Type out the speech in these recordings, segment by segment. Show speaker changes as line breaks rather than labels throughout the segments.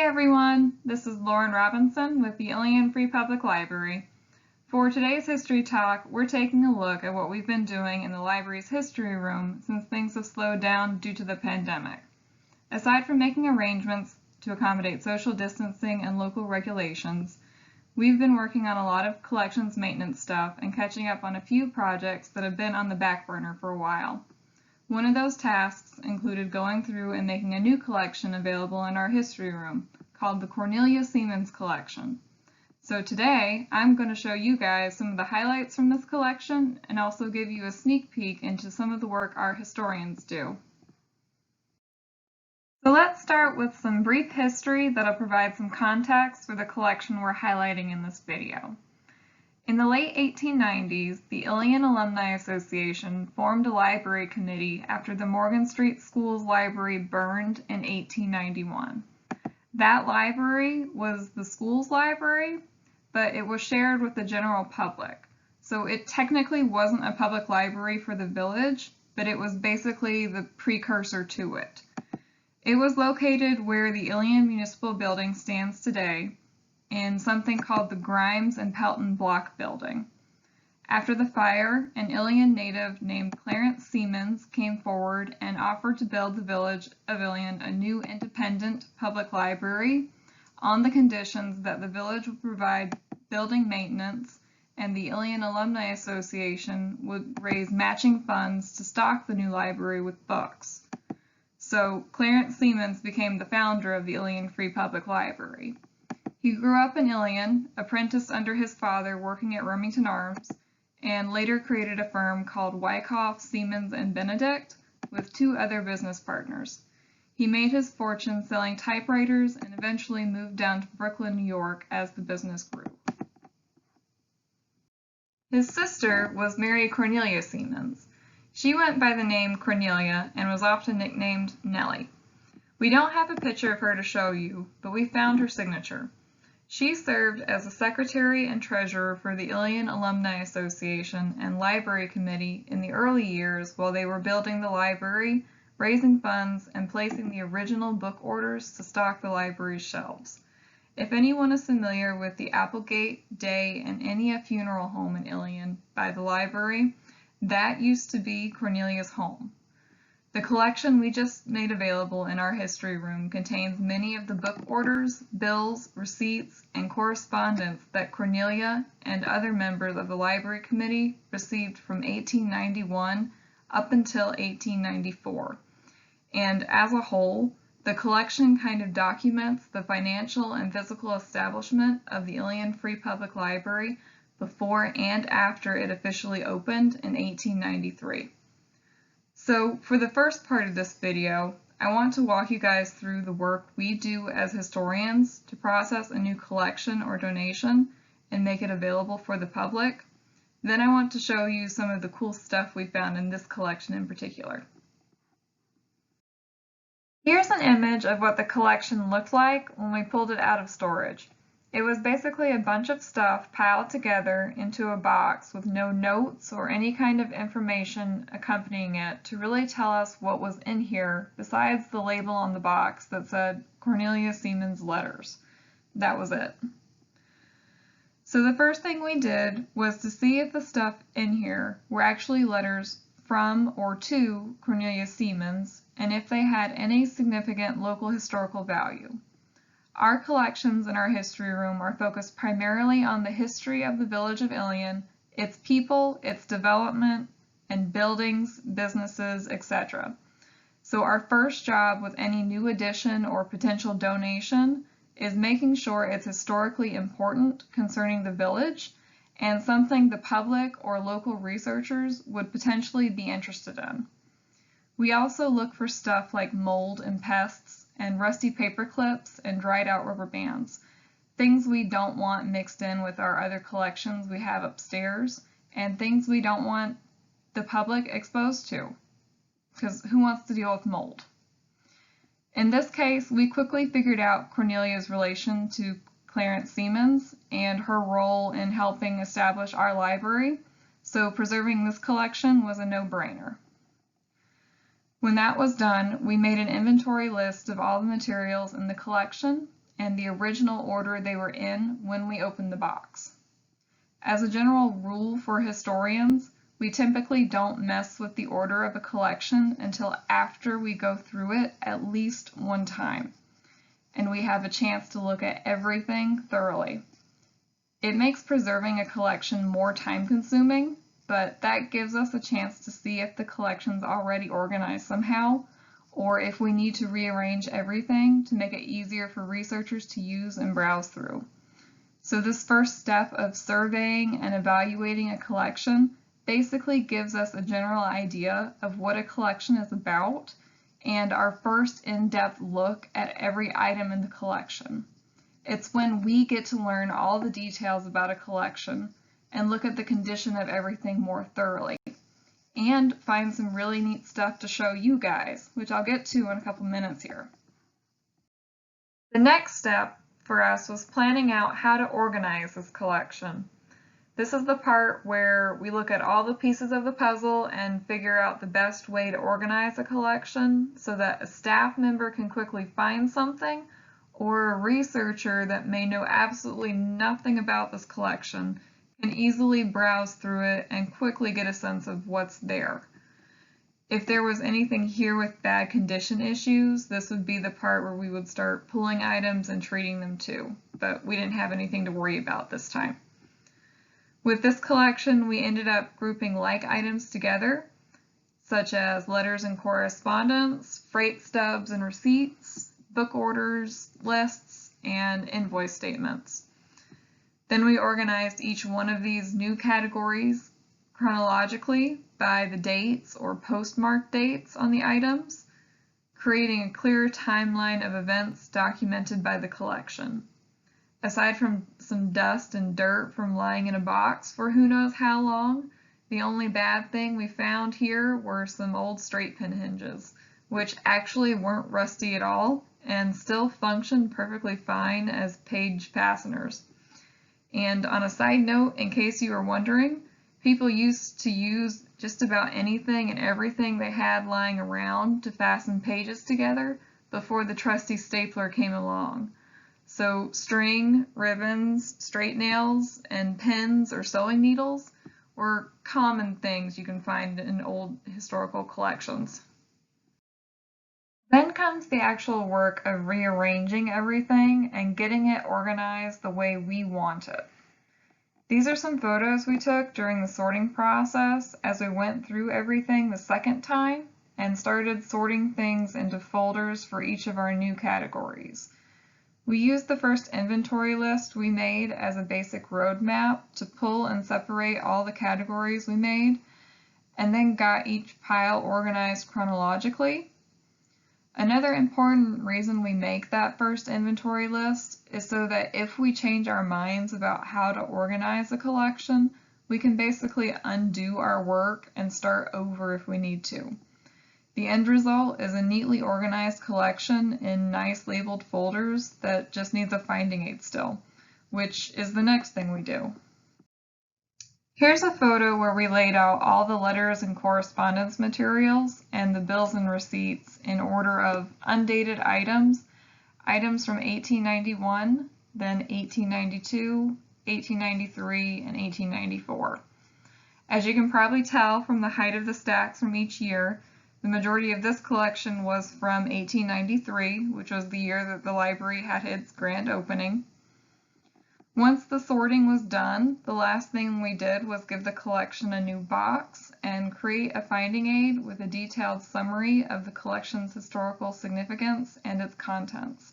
everyone, this is Lauren Robinson with the Ilion Free Public Library. For today's history talk, we're taking a look at what we've been doing in the library's history room since things have slowed down due to the pandemic. Aside from making arrangements to accommodate social distancing and local regulations, we've been working on a lot of collections maintenance stuff and catching up on a few projects that have been on the back burner for a while. One of those tasks included going through and making a new collection available in our history room called the Cornelia Seamans collection. So today I'm going to show you guys some of the highlights from this collection and also give you a sneak peek into some of the work our historians do. So let's start with some brief history that'll provide some context for the collection we're highlighting in this video. In the late 1890s, the Ilion Alumni Association formed a library committee after the Morgan Street School's library burned in 1891. That library was the school's library, but it was shared with the general public. So it technically wasn't a public library for the village, but it was basically the precursor to it. It was located where the Ilion Municipal Building stands today, in something called the Grimes and Pelton Block Building. After the fire, an Ilion native named Clarence Seamans came forward and offered to build the village of Ilion a new independent public library on the conditions that the village would provide building maintenance and the Ilion Alumni Association would raise matching funds to stock the new library with books. So Clarence Seamans became the founder of the Ilion Free Public Library. He grew up in Ilion, apprenticed under his father working at Remington Arms, and later created a firm called Wyckoff, Seamans, and Benedict with two other business partners. He made his fortune selling typewriters and eventually moved down to Brooklyn, New York as the business grew. His sister was Mary Cornelia Seamans. She went by the name Cornelia and was often nicknamed Nellie. We don't have a picture of her to show you, but we found her signature. She served as a secretary and treasurer for the Ilion Alumni Association and Library Committee in the early years while they were building the library, raising funds, and placing the original book orders to stock the library's shelves. If anyone is familiar with the Applegate, Day, and Ennia Funeral Home in Ilion by the library, that used to be Cornelia's home. The collection we just made available in our history room contains many of the book orders, bills, receipts, and correspondence that Cornelia and other members of the library committee received from 1891 up until 1894. And as a whole, the collection kind of documents the financial and physical establishment of the Ilion Free Public Library before and after it officially opened in 1893. So for the first part of this video, I want to walk you guys through the work we do as historians to process a new collection or donation and make it available for the public. Then I want to show you some of the cool stuff we found in this collection in particular. Here's an image of what the collection looked like when we pulled it out of storage. It was basically a bunch of stuff piled together into a box with no notes or any kind of information accompanying it to really tell us what was in here besides the label on the box that said Cornelia Seamans Letters. That was it. So the first thing we did was to see if the stuff in here were actually letters from or to Cornelia Seamans and if they had any significant local historical value. Our collections in our history room are focused primarily on the history of the village of Ilion, its people, its development, and buildings, businesses, etc. So our first job with any new addition or potential donation is making sure it's historically important concerning the village and something the public or local researchers would potentially be interested in. We also look for stuff like mold and pests, and rusty paper clips and dried out rubber bands, things we don't want mixed in with our other collections we have upstairs, and things we don't want the public exposed to, because who wants to deal with mold? In this case, we quickly figured out Cornelia's relation to Clarence Seamans and her role in helping establish our library, so preserving this collection was a no-brainer. When that was done, we made an inventory list of all the materials in the collection and the original order they were in when we opened the box. As a general rule for historians, we typically don't mess with the order of a collection until after we go through it at least one time, and we have a chance to look at everything thoroughly. It makes preserving a collection more time-consuming, but that gives us a chance to see if the collection's already organized somehow, or if we need to rearrange everything to make it easier for researchers to use and browse through. So this first step of surveying and evaluating a collection basically gives us a general idea of what a collection is about and our first in-depth look at every item in the collection. It's when we get to learn all the details about a collection and look at the condition of everything more thoroughly, and find some really neat stuff to show you guys, which I'll get to in a couple minutes here. The next step for us was planning out how to organize this collection. This is the part where we look at all the pieces of the puzzle and figure out the best way to organize a collection so that a staff member can quickly find something, or a researcher that may know absolutely nothing about this collection can easily browse through it and quickly get a sense of what's there. If there was anything here with bad condition issues, this would be the part where we would start pulling items and treating them too, but we didn't have anything to worry about this time. With this collection, we ended up grouping like items together, such as letters and correspondence, freight stubs and receipts, book orders, lists, and invoice statements. Then we organized each one of these new categories chronologically by the dates or postmark dates on the items, creating a clear timeline of events documented by the collection. Aside from some dust and dirt from lying in a box for who knows how long, the only bad thing we found here were some old straight pin hinges, which actually weren't rusty at all and still functioned perfectly fine as page fasteners. And on a side note, in case you were wondering, people used to use just about anything and everything they had lying around to fasten pages together before the trusty stapler came along. So string, ribbons, straight nails, and pins or sewing needles were common things you can find in old historical collections. Then comes the actual work of rearranging everything and getting it organized the way we want it. These are some photos we took during the sorting process as we went through everything the second time and started sorting things into folders for each of our new categories. We used the first inventory list we made as a basic roadmap to pull and separate all the categories we made, and then got each pile organized chronologically. Another important reason we make that first inventory list is so that if we change our minds about how to organize a collection, we can basically undo our work and start over if we need to. The end result is a neatly organized collection in nice labeled folders that just needs a finding aid still, which is the next thing we do. Here's a photo where we laid out all the letters and correspondence materials and the bills and receipts in order of undated items, items from 1891, then 1892, 1893, and 1894. As you can probably tell from the height of the stacks from each year, the majority of this collection was from 1893, which was the year that the library had its grand opening. Once the sorting was done, the last thing we did was give the collection a new box and create a finding aid with a detailed summary of the collection's historical significance and its contents.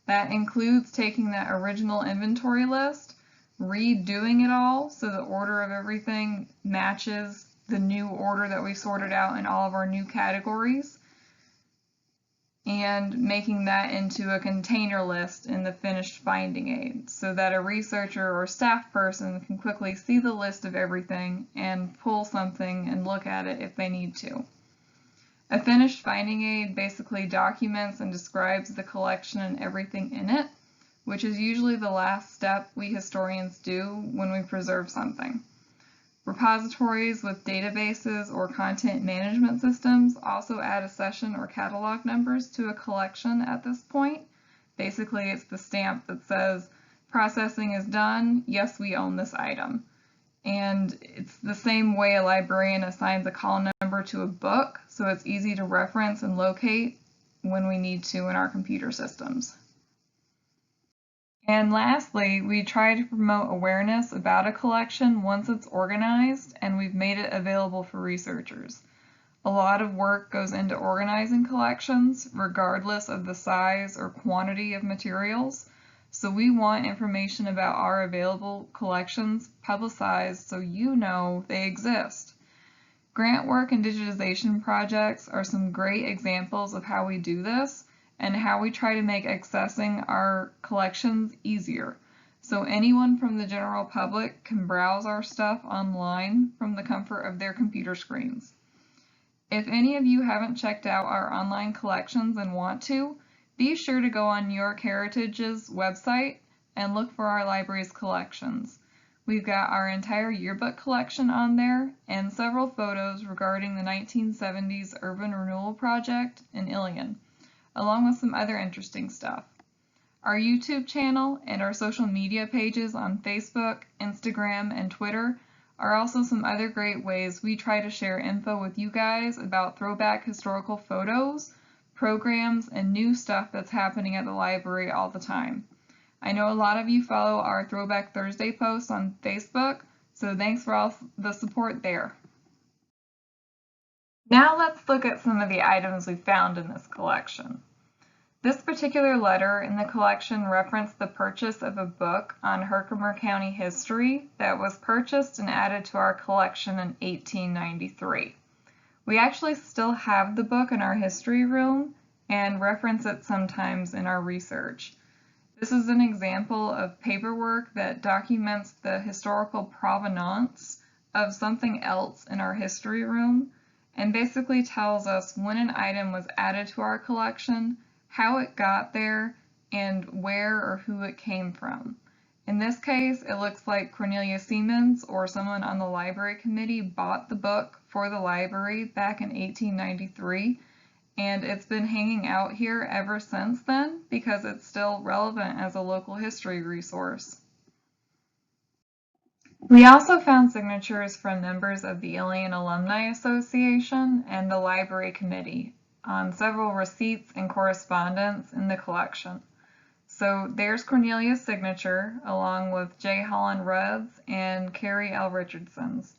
That includes taking that original inventory list, redoing it all so the order of everything matches the new order that we sorted out in all of our new categories, and making that into a container list in the finished finding aid so that a researcher or staff person can quickly see the list of everything and pull something and look at it if they need to. A finished finding aid basically documents and describes the collection and everything in it, which is usually the last step we historians do when we preserve something. Repositories with databases or content management systems also add accession or catalog numbers to a collection at this point Basically, it's the stamp that says, processing is done, yes, we own this item. And it's the same way a librarian assigns a call number to a book, so it's easy to reference and locate when we need to in our computer systems. And lastly, we try to promote awareness about a collection once it's organized and we've made it available for researchers. A lot of work goes into organizing collections, regardless of the size or quantity of materials. So we want information about our available collections publicized so you know they exist. Grant work and digitization projects are some great examples of how we do this and how we try to make accessing our collections easier. So anyone from the general public can browse our stuff online from the comfort of their computer screens. If any of you haven't checked out our online collections and want to, be sure to go on New York Heritage's website and look for our library's collections. We've got our entire yearbook collection on there and several photos regarding the 1970s Urban Renewal Project in Ilion, along with some other interesting stuff. Our YouTube channel and our social media pages on Facebook, Instagram, and Twitter are also some other great ways we try to share info with you guys about throwback historical photos, programs, and new stuff that's happening at the library all the time. I know a lot of you follow our Throwback Thursday posts on Facebook, so thanks for all the support there. Now let's look at some of the items we found in this collection. This particular letter in the collection referenced the purchase of a book on Herkimer County history that was purchased and added to our collection in 1893. We actually still have the book in our history room and reference it sometimes in our research. This is an example of paperwork that documents the historical provenance of something else in our history room and basically tells us when an item was added to our collection, how it got there, and where or who it came from. In this case, it looks like Cornelia Seamans or someone on the library committee bought the book for the library back in 1893, and it's been hanging out here ever since then because it's still relevant as a local history resource. We also found signatures from members of the Ilion Alumni Association and the library committee on several receipts and correspondence in the collection. So there's Cornelia's signature along with J. Holland Rudd's and Carrie L. Richardson's.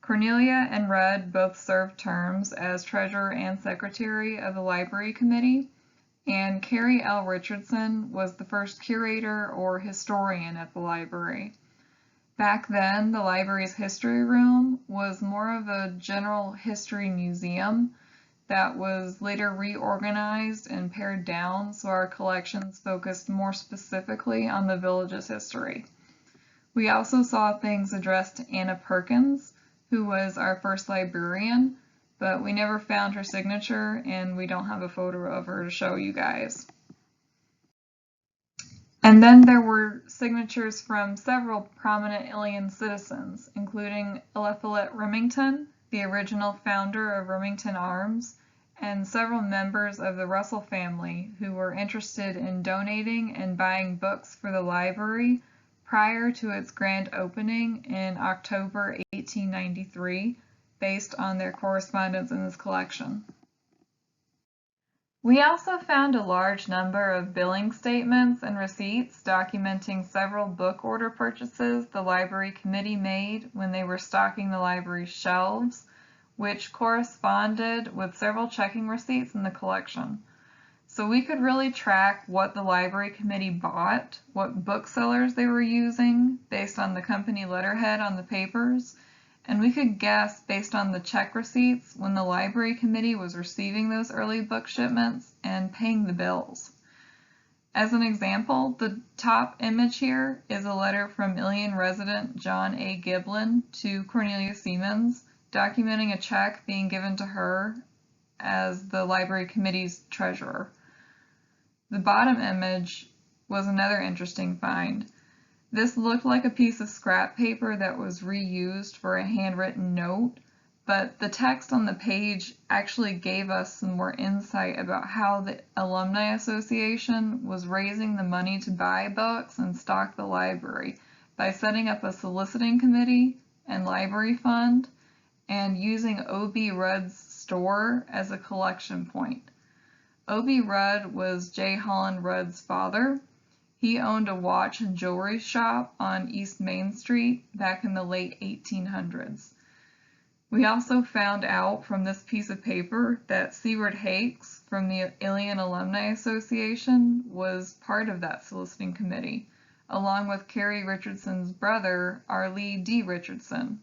Cornelia and Rudd both served terms as treasurer and secretary of the library committee, and Carrie L. Richardson was the first curator or historian at the library. Back then, the library's history room was more of a general history museum that was later reorganized and pared down so our collections focused more specifically on the village's history. We also saw things addressed to Anna Perkins, who was our first librarian, but we never found her signature and we don't have a photo of her to show you guys. And then there were signatures from several prominent Ilion citizens, including Eliphalet Remington, the original founder of Remington Arms, and several members of the Russell family who were interested in donating and buying books for the library prior to its grand opening in October 1893, based on their correspondence in this collection. We also found a large number of billing statements and receipts documenting several book order purchases the library committee made when they were stocking the library's shelves, which corresponded with several checking receipts in the collection. So we could really track what the library committee bought, what booksellers they were using based on the company letterhead on the papers, and we could guess based on the check receipts when the library committee was receiving those early book shipments and paying the bills. As an example, the top image here is a letter from Ilion resident John A. Giblin to Cornelia Seamans, documenting a check being given to her as the library committee's treasurer. The bottom image was another interesting find. This looked like a piece of scrap paper that was reused for a handwritten note, but the text on the page actually gave us some more insight about how the Alumni Association was raising the money to buy books and stock the library by setting up a soliciting committee and library fund and using O.B. Rudd's store as a collection point. O.B. Rudd was J. Holland Rudd's father. He owned a watch and jewelry shop on East Main Street back in the late 1800s. We also found out from this piece of paper that Seward Hakes from the Ilion Alumni Association was part of that soliciting committee, along with Carrie Richardson's brother, Arlie D. Richardson.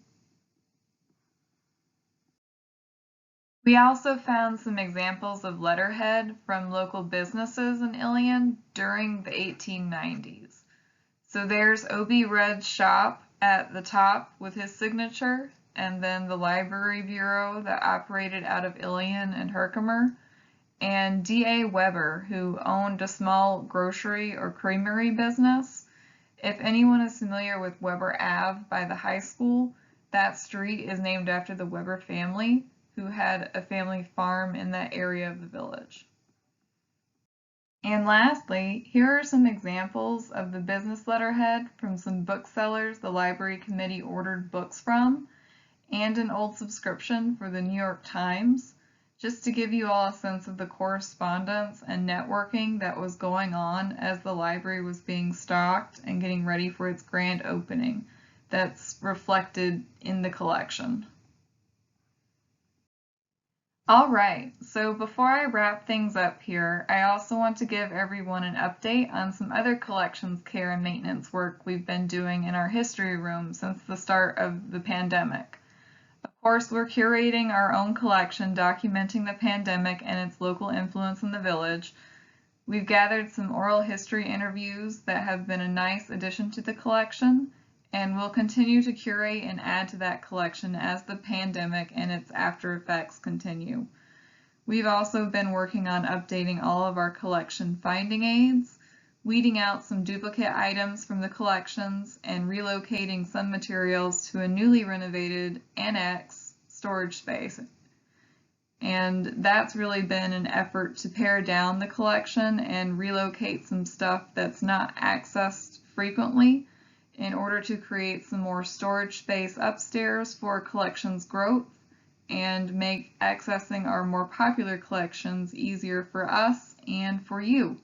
We also found some examples of letterhead from local businesses in Ilion during the 1890s. So there's O.B. Rudd's shop at the top with his signature, and then the library bureau that operated out of Ilion and Herkimer, and D.A. Weber, who owned a small grocery or creamery business. If anyone is familiar with Weber Ave by the high school, that street is named after the Weber family, who had a family farm in that area of the village. And lastly, here are some examples of the business letterhead from some booksellers the library committee ordered books from, and an old subscription for the New York Times, just to give you all a sense of the correspondence and networking that was going on as the library was being stocked and getting ready for its grand opening. That's reflected in the collection. All right, so before I wrap things up here, I also want to give everyone an update on some other collections care and maintenance work we've been doing in our history room since the start of the pandemic. Of course, we're curating our own collection, documenting the pandemic and its local influence in the village. We've gathered some oral history interviews that have been a nice addition to the collection, and we'll continue to curate and add to that collection as the pandemic and its after effects continue. We've also been working on updating all of our collection finding aids, weeding out some duplicate items from the collections, and relocating some materials to a newly renovated annex storage space. And that's really been an effort to pare down the collection and relocate some stuff that's not accessed frequently, in order to create some more storage space upstairs for collections growth and make accessing our more popular collections easier for us and for you.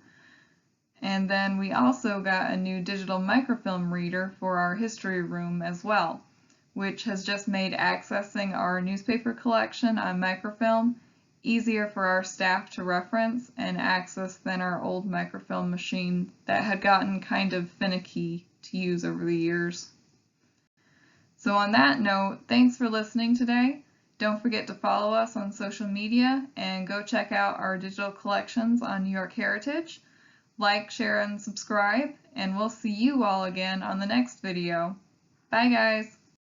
And then we also got a new digital microfilm reader for our history room as well, which has just made accessing our newspaper collection on microfilm easier for our staff to reference and access than our old microfilm machine that had gotten kind of finicky to use over the years. So on that note, thanks for listening today. Don't forget to follow us on social media and go check out our digital collections on New York Heritage. Like, share, and subscribe, and we'll see you all again on the next video. Bye guys!